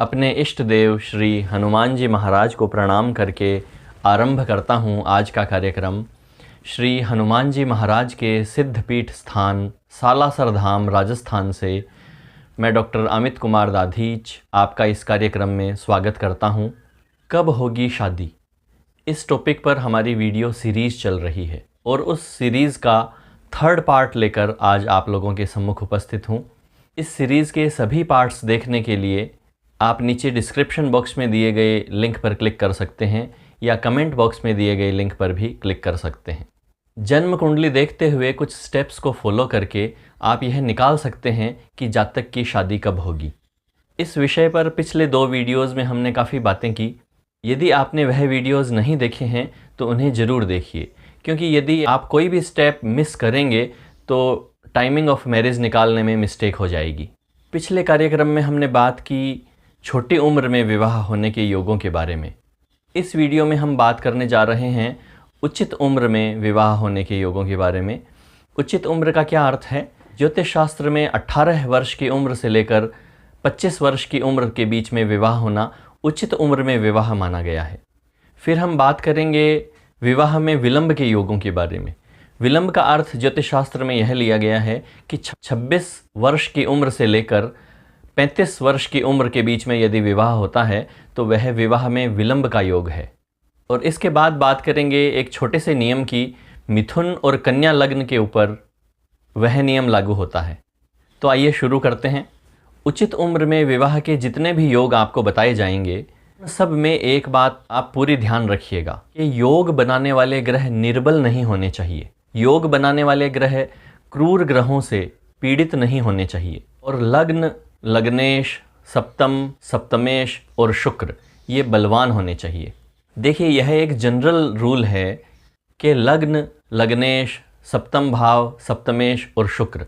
अपने इष्ट देव श्री हनुमान जी महाराज को प्रणाम करके आरंभ करता हूँ आज का कार्यक्रम। श्री हनुमान जी महाराज के सिद्धपीठ स्थान सालासर धाम राजस्थान से मैं डॉक्टर अमित कुमार दाधीच आपका इस कार्यक्रम में स्वागत करता हूँ। कब होगी शादी, इस टॉपिक पर हमारी वीडियो सीरीज़ चल रही है और उस सीरीज़ का थर्ड पार्ट लेकर आज आप लोगों के सम्मुख उपस्थित हूँ। इस सीरीज़ के सभी पार्ट्स देखने के लिए आप नीचे डिस्क्रिप्शन बॉक्स में दिए गए लिंक पर क्लिक कर सकते हैं या कमेंट बॉक्स में दिए गए लिंक पर भी क्लिक कर सकते हैं। जन्म कुंडली देखते हुए कुछ स्टेप्स को फॉलो करके आप यह निकाल सकते हैं कि जातक की शादी कब होगी। इस विषय पर पिछले 2 वीडियोज़ में हमने काफ़ी बातें की। यदि आपने वह वीडियोज़ नहीं देखे हैं तो उन्हें ज़रूर देखिए, क्योंकि यदि आप कोई भी स्टेप मिस करेंगे तो टाइमिंग ऑफ मैरिज निकालने में मिस्टेक हो जाएगी। पिछले कार्यक्रम में हमने बात की छोटी उम्र में विवाह होने के योगों के बारे में। इस वीडियो में हम बात करने जा रहे हैं उचित उम्र में विवाह होने के योगों के बारे में। उचित उम्र का क्या अर्थ है? ज्योतिष शास्त्र में 18 वर्ष की उम्र से लेकर 25 वर्ष की उम्र के बीच में विवाह होना उचित उम्र में विवाह माना गया है। फिर हम बात करेंगे विवाह में विलंब के योगों के बारे में। विलंब का अर्थ ज्योतिष शास्त्र में यह लिया गया है कि 26 वर्ष की उम्र से लेकर 35 वर्ष की उम्र के बीच में यदि विवाह होता है तो वह विवाह में विलंब का योग है। और इसके बाद बात करेंगे एक छोटे से नियम की, मिथुन और कन्या लग्न के ऊपर वह नियम लागू होता है। तो आइए शुरू करते हैं। उचित उम्र में विवाह के जितने भी योग आपको बताए जाएंगे, सब में एक बात आप पूरी ध्यान रखिएगा कि योग बनाने वाले ग्रह निर्बल नहीं होने चाहिए। योग बनाने वाले ग्रह क्रूर ग्रहों से पीड़ित नहीं होने चाहिए। और लग्न, लग्नेश, सप्तम, सप्तमेश और शुक्र ये बलवान होने चाहिए। देखिए, यह एक जनरल रूल है कि लग्न, लग्नेश, सप्तम भाव, सप्तमेश और शुक्र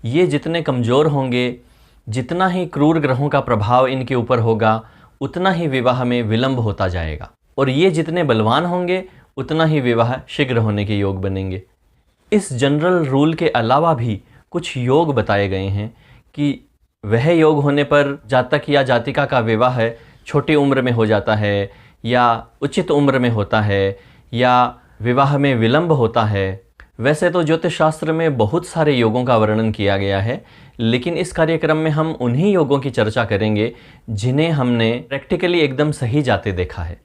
ये जितने कमज़ोर होंगे, जितना ही क्रूर ग्रहों का प्रभाव इनके ऊपर होगा, उतना ही विवाह में विलंब होता जाएगा। और ये जितने बलवान होंगे उतना ही विवाह शीघ्र होने के योग बनेंगे। इस जनरल रूल के अलावा भी कुछ योग बताए गए हैं कि वह योग होने पर जातक या जातिका का विवाह छोटी उम्र में हो जाता है या उचित उम्र में होता है या विवाह में विलंब होता है। वैसे तो ज्योतिष शास्त्र में बहुत सारे योगों का वर्णन किया गया है, लेकिन इस कार्यक्रम में हम उन्हीं योगों की चर्चा करेंगे जिन्हें हमने प्रैक्टिकली एकदम सही जाते देखा है,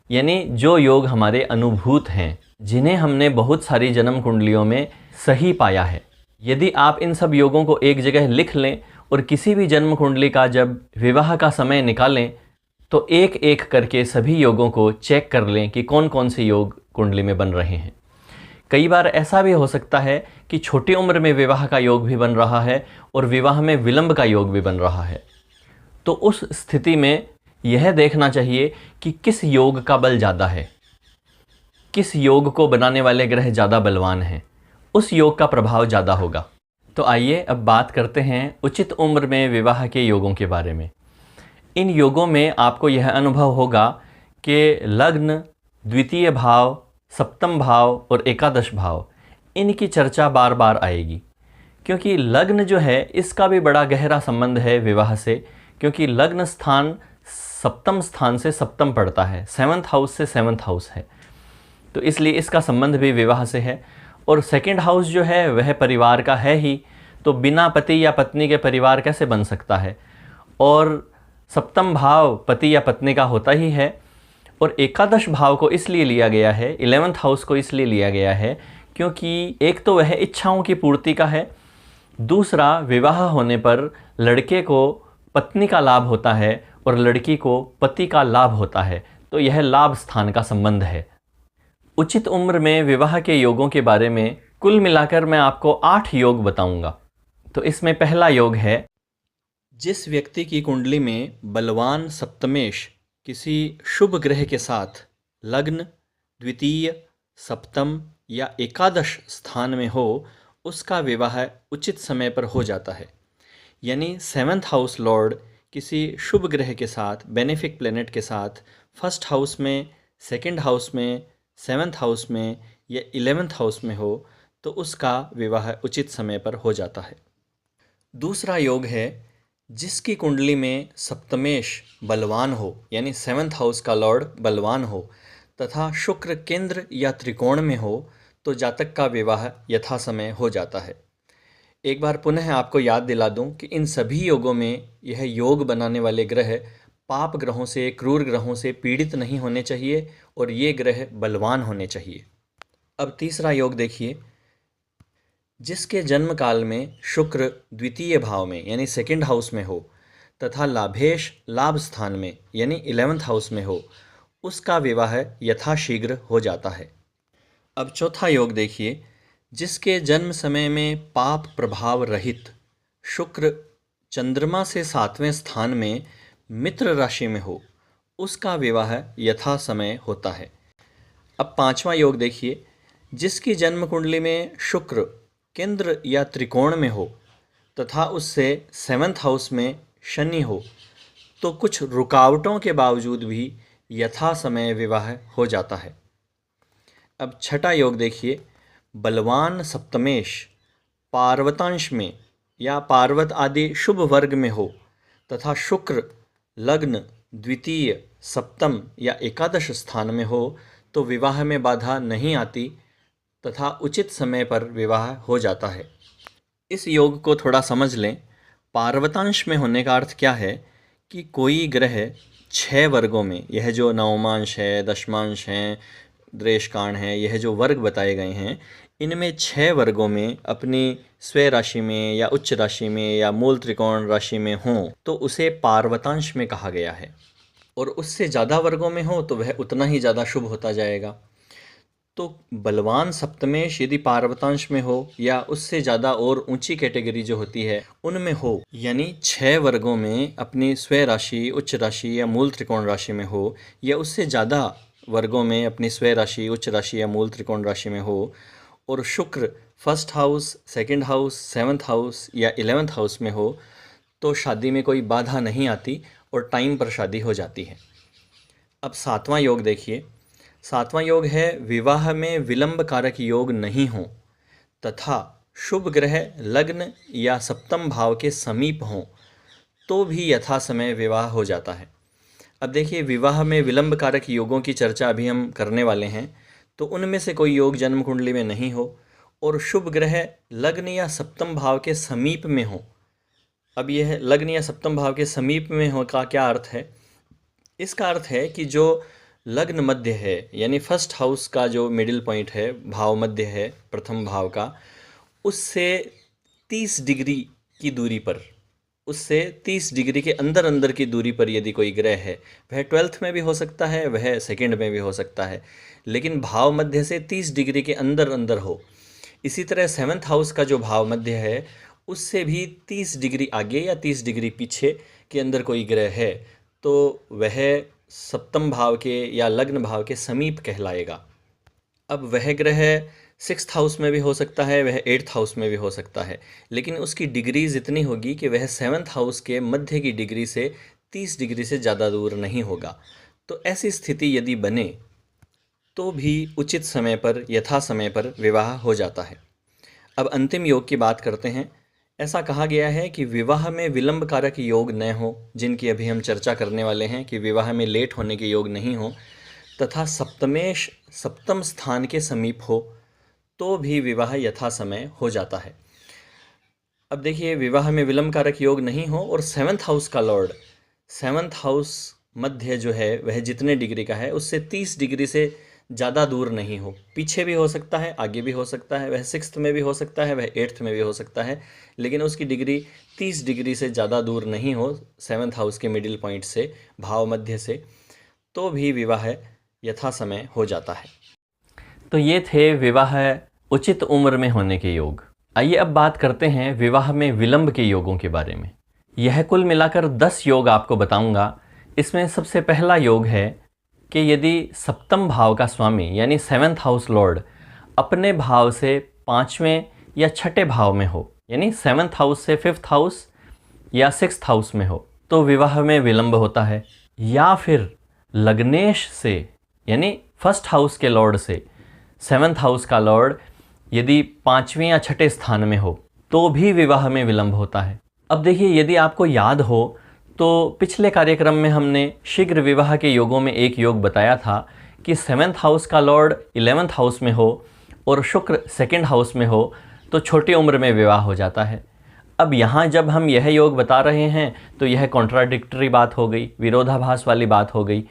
यानी जो योग हमारे अनुभूत हैं, जिन्हें हमने बहुत सारी जन्म कुंडलियों में सही पाया है। यदि आप इन सब योगों को एक जगह लिख लें और किसी भी जन्म कुंडली का जब विवाह का समय निकालें तो एक एक करके सभी योगों को चेक कर लें कि कौन कौन से योग कुंडली में बन रहे हैं। कई बार ऐसा भी हो सकता है कि छोटी उम्र में विवाह का योग भी बन रहा है और विवाह में विलंब का योग भी बन रहा है। तो उस स्थिति में यह देखना चाहिए कि किस योग का बल ज़्यादा है, किस योग को बनाने वाले ग्रह ज़्यादा बलवान हैं, उस योग का प्रभाव ज़्यादा होगा। तो आइए अब बात करते हैं उचित उम्र में विवाह के योगों के बारे में। इन योगों में आपको यह अनुभव होगा कि लग्न, द्वितीय भाव, सप्तम भाव और एकादश भाव इनकी चर्चा बार बार आएगी, क्योंकि लग्न जो है इसका भी बड़ा गहरा संबंध है विवाह से, क्योंकि लग्न स्थान सप्तम स्थान से सप्तम पड़ता है, 7th हाउस से 7th हाउस है, तो इसलिए इसका संबंध भी विवाह से है। और सेकंड हाउस जो है वह परिवार का है ही, तो बिना पति या पत्नी के परिवार कैसे बन सकता है। और सप्तम भाव पति या पत्नी का होता ही है। और एकादश भाव को इसलिए लिया गया है, 11th हाउस को इसलिए लिया गया है क्योंकि एक तो वह इच्छाओं की पूर्ति का है, दूसरा विवाह होने पर लड़के को पत्नी का लाभ होता है और लड़की को पति का लाभ होता है, तो यह लाभ स्थान का संबंध है। उचित उम्र में विवाह के योगों के बारे में कुल मिलाकर मैं आपको 8 योग बताऊंगा। तो इसमें पहला योग है, जिस व्यक्ति की कुंडली में बलवान सप्तमेश किसी शुभ ग्रह के साथ लग्न, द्वितीय, सप्तम या एकादश स्थान में हो, उसका विवाह उचित समय पर हो जाता है। यानी 7th हाउस लॉर्ड किसी शुभ ग्रह के साथ, बेनिफिक प्लेनेट के साथ 1st हाउस में, 2nd हाउस में, 7th हाउस में या 11th हाउस में हो तो उसका विवाह उचित समय पर हो जाता है। दूसरा योग है जिसकी कुंडली में सप्तमेश बलवान हो, यानी 7th हाउस का लॉर्ड बलवान हो, तथा शुक्र केंद्र या त्रिकोण में हो, तो जातक का विवाह यथा समय हो जाता है। एक बार पुनः आपको याद दिला दूं कि इन सभी योगों में यह योग बनाने वाले ग्रह पाप ग्रहों से, क्रूर ग्रहों से पीड़ित नहीं होने चाहिए और ये ग्रह बलवान होने चाहिए। अब तीसरा योग देखिए, जिसके जन्म काल में शुक्र द्वितीय भाव में यानी 2nd हाउस में हो तथा लाभेश लाभ स्थान में यानी 11th हाउस में हो, उसका विवाह यथाशीघ्र हो जाता है। अब चौथा योग देखिए, जिसके जन्म समय में पाप प्रभाव रहित शुक्र चंद्रमा से 7वें स्थान में मित्र राशि में हो, उसका विवाह यथा समय होता है। अब पांचवा योग देखिए, जिसकी जन्म कुंडली में शुक्र केंद्र या त्रिकोण में हो तथा उससे 7th हाउस में शनि हो, तो कुछ रुकावटों के बावजूद भी यथा समय विवाह हो जाता है। अब छठा योग देखिए, बलवान सप्तमेश पार्वतांश में या पार्वत आदि शुभ वर्ग में हो तथा शुक्र लग्न द्वितीय सप्तम या एकादश स्थान में हो, तो विवाह में बाधा नहीं आती तथा उचित समय पर विवाह हो जाता है। इस योग को थोड़ा समझ लें। पार्वतांश में होने का अर्थ क्या है कि कोई ग्रह 6 वर्गों में, यह जो नवमांश है, दशमांश हैं, द्रेशकांड है, यह जो वर्ग बताए गए हैं, इनमें 6 वर्गों में अपनी स्वयं राशि में या उच्च राशि में या मूल त्रिकोण राशि में हों, तो उसे पार्वतांश में कहा गया है। और उससे ज़्यादा वर्गों में हो तो वह उतना ही ज़्यादा शुभ होता जाएगा। तो बलवान सप्तमेश यदि पार्वतांश में हो या उससे ज़्यादा और ऊंची कैटेगरी जो होती है उनमें हो, यानी 6 वर्गों में अपनी स्वयं राशि, उच्च राशि या मूल त्रिकोण राशि में हो, या उससे ज़्यादा वर्गों में अपनी स्वयं राशि, उच्च राशि या मूल त्रिकोण राशि में हो, और शुक्र 1st house, 2nd house, 7th house या 11th हाउस में हो, तो शादी में कोई बाधा नहीं आती और टाइम पर शादी हो जाती है। अब 7वां योग देखिए। 7वां योग है, विवाह में विलंब कारक योग नहीं हो तथा शुभ ग्रह लग्न या सप्तम भाव के समीप हों, तो भी यथा समय विवाह हो जाता है। अब देखिए, विवाह में विलंब कारक योगों की चर्चा अभी हम करने वाले हैं। तो उनमें से कोई योग जन्म कुंडली में नहीं हो और शुभ ग्रह लग्न या सप्तम भाव के समीप में हो। अब यह लग्न या सप्तम भाव के समीप में हो का क्या अर्थ है? इसका अर्थ है कि जो लग्न मध्य है, यानी 1st हाउस का जो मिडिल पॉइंट है, भाव मध्य है प्रथम भाव का, उससे 30 डिग्री की दूरी पर, उससे 30 डिग्री के अंदर अंदर की दूरी पर यदि कोई ग्रह है, वह 12th में भी हो सकता है, वह 2nd में भी हो सकता है, लेकिन भाव मध्य से 30 डिग्री के अंदर अंदर हो। इसी तरह 7th हाउस का जो भाव मध्य है, उससे भी 30 डिग्री आगे या 30 डिग्री पीछे के अंदर कोई ग्रह है, तो वह सप्तम भाव के या लग्न भाव के समीप कहलाएगा। अब वह ग्रह 6th हाउस में भी हो सकता है, वह 8th हाउस में भी हो सकता है, लेकिन उसकी डिग्रीज इतनी होगी कि वह 7th हाउस के मध्य की डिग्री से 30 डिग्री से ज़्यादा दूर नहीं होगा। तो ऐसी स्थिति यदि बने तो भी उचित समय पर, यथा समय पर विवाह हो जाता है। अब अंतिम योग की बात करते हैं। ऐसा कहा गया है कि विवाह में विलंब कारक योग न हो, जिनकी अभी हम चर्चा करने वाले हैं, कि विवाह में लेट होने के योग नहीं हो, तथा सप्तमेश सप्तम स्थान के समीप हो, तो भी विवाह यथा समय हो जाता है। अब देखिए, विवाह में विलंब कारक योग नहीं हो और 7th हाउस का लॉर्ड, 7th हाउस मध्य जो है वह जितने डिग्री का है उससे 30 डिग्री से ज़्यादा दूर नहीं हो, पीछे भी हो सकता है, आगे भी हो सकता है, वह 6th में भी हो सकता है, वह 8th में भी हो सकता है, लेकिन उसकी डिग्री 30 डिग्री से ज़्यादा दूर नहीं हो 7th हाउस के मिडिल पॉइंट से, भाव मध्य से, तो भी विवाह यथा समय हो जाता है। तो ये थे विवाह उचित उम्र में होने के योग। आइए अब बात करते हैं विवाह में विलंब के योगों के बारे में। यह कुल मिलाकर 10 योग आपको बताऊंगा। इसमें सबसे पहला योग है कि यदि सप्तम भाव का स्वामी यानी 7th हाउस लॉर्ड अपने भाव से 5वें या 6ठे भाव में हो, यानी 7th हाउस से 5th हाउस या 6th हाउस में हो, तो विवाह में विलंब होता है। या फिर लग्नेश से यानी 1st हाउस के लॉर्ड से 7th हाउस का लॉर्ड यदि 5वें या 6ठे स्थान में हो, तो भी विवाह में विलंब होता है। अब देखिए, यदि आपको याद हो तो पिछले कार्यक्रम में हमने शीघ्र विवाह के योगों में एक योग बताया था कि 7th हाउस का लॉर्ड 11th हाउस में हो और शुक्र 2nd हाउस में हो तो छोटी उम्र में विवाह हो जाता है। अब यहाँ जब हम यह योग बता रहे हैं तो यह कॉन्ट्राडिक्टरी बात हो गई, विरोधाभास वाली बात हो गई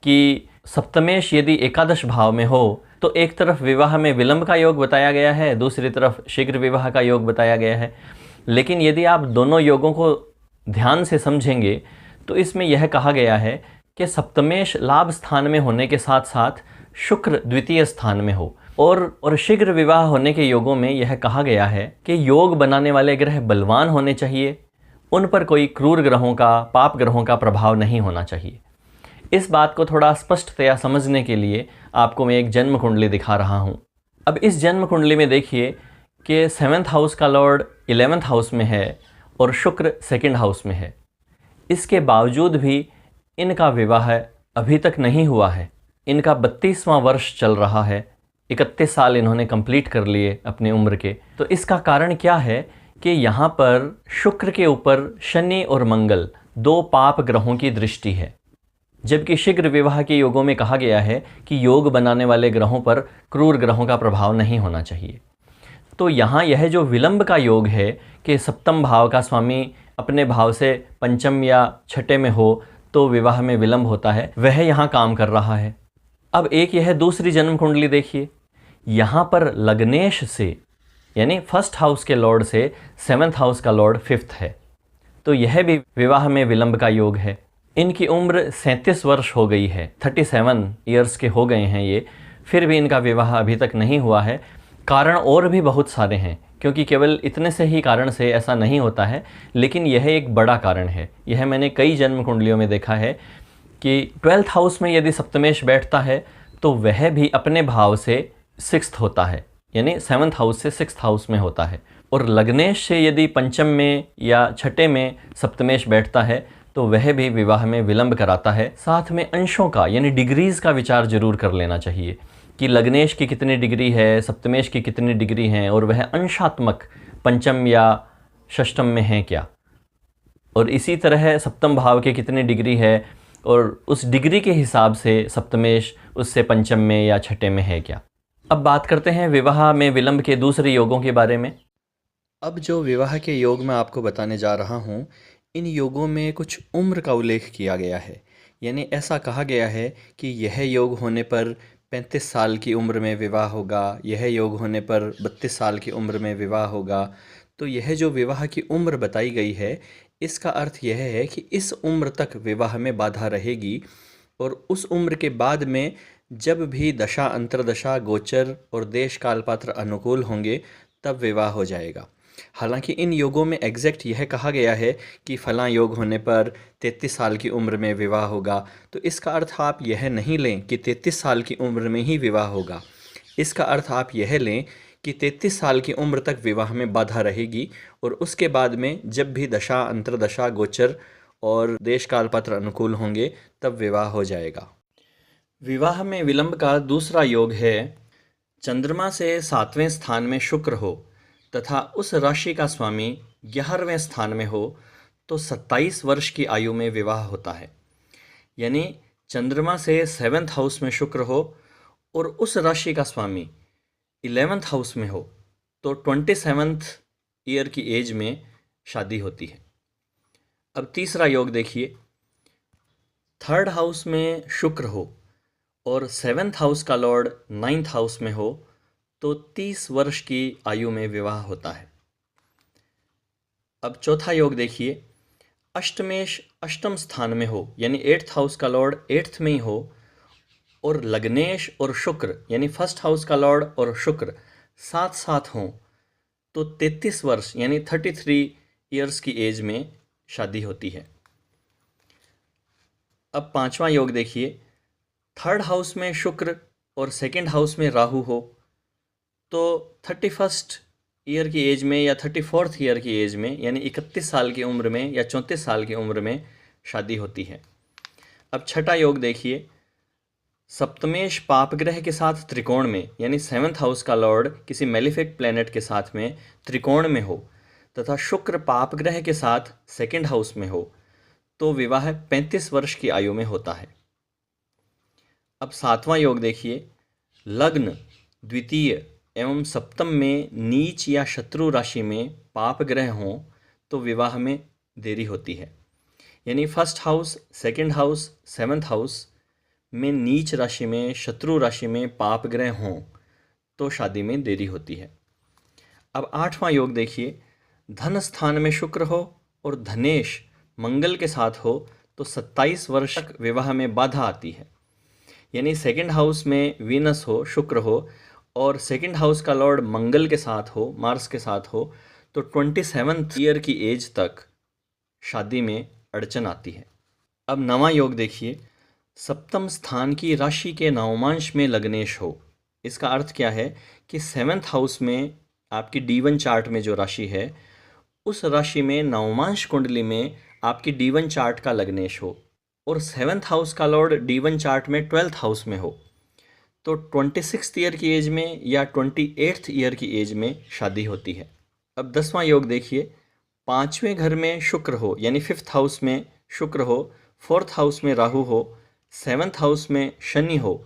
कि सप्तमेश यदि एकादश भाव में हो तो एक तरफ विवाह में विलंब का योग बताया गया है, दूसरी तरफ शीघ्र विवाह का योग बताया गया है। लेकिन यदि आप दोनों योगों को ध्यान से समझेंगे तो इसमें यह कहा गया है कि सप्तमेश लाभ स्थान में होने के साथ साथ शुक्र द्वितीय स्थान में हो और शीघ्र विवाह होने के योगों में यह कहा गया है कि योग बनाने वाले ग्रह बलवान होने चाहिए, उन पर कोई क्रूर ग्रहों का, पाप ग्रहों का प्रभाव नहीं होना चाहिए। इस बात को थोड़ा स्पष्टतया समझने के लिए आपको मैं एक जन्म कुंडली दिखा रहा हूँ। अब इस जन्म कुंडली में देखिए कि 7th हाउस का लॉर्ड 11th हाउस में है और शुक्र 2nd हाउस में है। इसके बावजूद भी इनका विवाह अभी तक नहीं हुआ है। इनका 32वां वर्ष चल रहा है, 31 साल इन्होंने कंप्लीट कर लिए अपनी उम्र के। तो इसका कारण क्या है कि यहाँ पर शुक्र के ऊपर शनि और मंगल 2 पाप ग्रहों की दृष्टि है, जबकि शीघ्र विवाह के योगों में कहा गया है कि योग बनाने वाले ग्रहों पर क्रूर ग्रहों का प्रभाव नहीं होना चाहिए। तो यहाँ यह जो विलंब का योग है कि सप्तम भाव का स्वामी अपने भाव से पंचम या छठे में हो तो विवाह में विलंब होता है, वह यहाँ काम कर रहा है। अब एक यह दूसरी जन्म कुंडली देखिए, यहाँ पर लग्नेश से यानी 1st हाउस के लॉर्ड से 7th हाउस का लॉर्ड 5th है, तो यह भी विवाह में विलंब का योग है। इनकी उम्र 37 वर्ष हो गई है, 37 ईयर्स के हो गए हैं ये, फिर भी इनका विवाह अभी तक नहीं हुआ है। कारण और भी बहुत सारे हैं, क्योंकि केवल इतने से ही कारण से ऐसा नहीं होता है, लेकिन यह एक बड़ा कारण है। यह मैंने कई जन्म कुंडलियों में देखा है कि 12th हाउस में यदि सप्तमेश बैठता है तो वह भी अपने भाव से 6th होता है, यानी 7th हाउस से 6th हाउस में होता है। और लग्नेश से यदि पंचम में या छठे में सप्तमेश बैठता है तो वह भी विवाह में विलंब कराता है। साथ में अंशों का यानी डिग्रीज़ का विचार जरूर कर लेना चाहिए कि लग्नेश की कितनी डिग्री है, सप्तमेश की कितनी डिग्री है, और वह अंशात्मक पंचम या षष्टम में है क्या, और इसी तरह सप्तम भाव के कितनी डिग्री है और उस डिग्री के हिसाब से सप्तमेश उससे पंचम में या छठे में है क्या। अब बात करते हैं विवाह में विलंब के दूसरे योगों के बारे में। अब जो विवाह के योग मैं आपको बताने जा रहा हूँ, इन योगों में कुछ उम्र का उल्लेख किया गया है, यानी ऐसा कहा गया है कि यह योग होने पर 35 साल की उम्र में विवाह होगा, यह योग होने पर 32 साल की उम्र में विवाह होगा। तो यह जो विवाह की उम्र बताई गई है, इसका अर्थ यह है कि इस उम्र तक विवाह में बाधा रहेगी और उस उम्र के बाद में जब भी दशा, अंतरदशा, गोचर और देश काल पात्र अनुकूल होंगे तब विवाह हो जाएगा। हालांकि इन योगों में एग्जैक्ट यह कहा गया है कि फलां योग होने पर 33 साल की उम्र में विवाह होगा, तो इसका अर्थ आप यह नहीं लें कि 33 साल की उम्र में ही विवाह होगा। इसका अर्थ आप यह लें कि 33 साल की उम्र तक विवाह में बाधा रहेगी और उसके बाद में जब भी दशा, अंतरदशा, गोचर और देश काल पात्र अनुकूल होंगे तब विवाह हो जाएगा। विवाह में विलंब का दूसरा योग है चंद्रमा से 7वें स्थान में शुक्र हो तथा उस राशि का स्वामी 11वें स्थान में हो तो 27 वर्ष की आयु में विवाह होता है। यानी चंद्रमा से 7th हाउस में शुक्र हो और उस राशि का स्वामी 11th हाउस में हो तो 27th ईयर की एज में शादी होती है। अब तीसरा योग देखिए, 3rd हाउस में शुक्र हो और 7th हाउस का लॉर्ड 9th हाउस में हो तो 30 वर्ष की आयु में विवाह होता है। अब चौथा योग देखिए, अष्टमेश अष्टम स्थान में हो यानी 8th हाउस का लॉर्ड 8th में ही हो और लग्नेश और शुक्र यानी 1st हाउस का लॉर्ड और शुक्र साथ साथ हों तो 33 वर्ष यानी 33 ईयर्स की एज में शादी होती है। अब पांचवा योग देखिए, 3rd हाउस में शुक्र और 2nd हाउस में राहु हो तो 31st ईयर की एज में या 34th ईयर की एज में यानी 31 साल की उम्र में या 34 साल की उम्र में शादी होती है। अब छठा योग देखिए, सप्तमेश पाप ग्रह के साथ त्रिकोण में यानी 7th हाउस का लॉर्ड किसी मेलिफिक प्लैनेट के साथ में त्रिकोण में हो तथा शुक्र पाप ग्रह के साथ सेकंड हाउस में हो तो विवाह 35 वर्ष की आयु में होता है। अब 7वां योग देखिए, लग्न द्वितीय एवं सप्तम में नीच या शत्रु राशि में पाप ग्रह हों तो विवाह में देरी होती है। यानी first house, second house, 7th house में नीच राशि में, शत्रु राशि में पाप ग्रह हों तो शादी में देरी होती है। अब 8वां योग देखिए, धन स्थान में शुक्र हो और धनेश मंगल के साथ हो तो 27 वर्ष तक विवाह में बाधा आती है। यानी सेकंड हाउस में वीनस हो, शुक्र हो और सेकंड हाउस का लॉर्ड मंगल के साथ हो, मार्स के साथ हो तो 27th ईयर की एज तक शादी में अड़चन आती है। अब 9वां योग देखिए, सप्तम स्थान की राशि के नवमांश में लग्नेश हो। इसका अर्थ क्या है कि 7th हाउस में आपकी D1 चार्ट में जो राशि है उस राशि में नवमांश कुंडली में आपकी D1 चार्ट का लग्नेश हो और 7th हाउस का लॉर्ड D1 चार्ट में 12th हाउस में हो तो 26th ईयर की एज में या 28th ईयर की एज में शादी होती है। अब 10वां योग देखिए, 5वें घर में शुक्र हो यानी 5th हाउस में शुक्र हो, 4th हाउस में राहु हो, 7th हाउस में शनि हो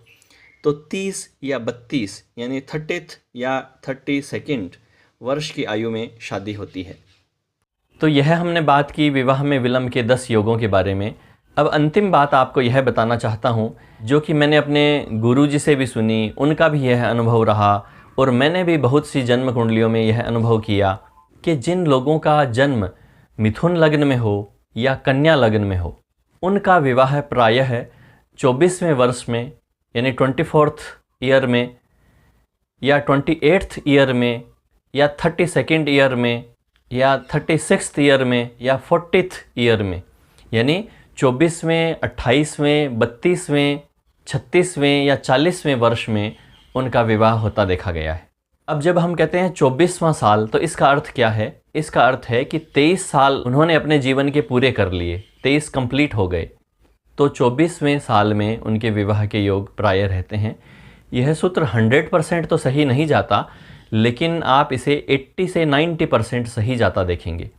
तो 30 या 32 यानी 30th या 32nd वर्ष की आयु में शादी होती है। तो यह हमने बात की विवाह में विलंब के 10 योगों के बारे में। अब अंतिम बात आपको यह बताना चाहता हूँ जो कि मैंने अपने गुरुजी से भी सुनी, उनका भी यह अनुभव रहा और मैंने भी बहुत सी जन्म कुंडलियों में यह अनुभव किया कि जिन लोगों का जन्म मिथुन लग्न में हो या कन्या लग्न में हो उनका विवाह प्रायः 24वें वर्ष में यानी 24th ईयर में या 28th ईयर में या 32nd ईयर में या 36th ईयर में या 40th ईयर में यानी 24वें, 28वें, 32वें, 36वें या 40वें वर्ष में उनका विवाह होता देखा गया है। अब जब हम कहते हैं 24वां साल तो इसका अर्थ क्या है? इसका अर्थ है कि 23 साल उन्होंने अपने जीवन के पूरे कर लिए, 23 कंप्लीट हो गए तो 24वें साल में उनके विवाह के योग प्राय रहते हैं। यह सूत्र 100% तो सही नहीं जाता लेकिन आप इसे 80 से 90% सही जाता देखेंगे।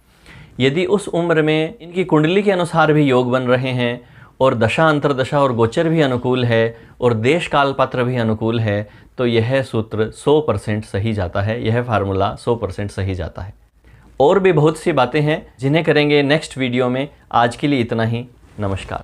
यदि उस उम्र में इनकी कुंडली के अनुसार भी योग बन रहे हैं और दशा अंतरदशा और गोचर भी अनुकूल है और देश काल पात्र भी अनुकूल है तो यह सूत्र 100% सही जाता है, यह फार्मूला 100% सही जाता है। और भी बहुत सी बातें हैं जिन्हें करेंगे नेक्स्ट वीडियो में। आज के लिए इतना ही। नमस्कार।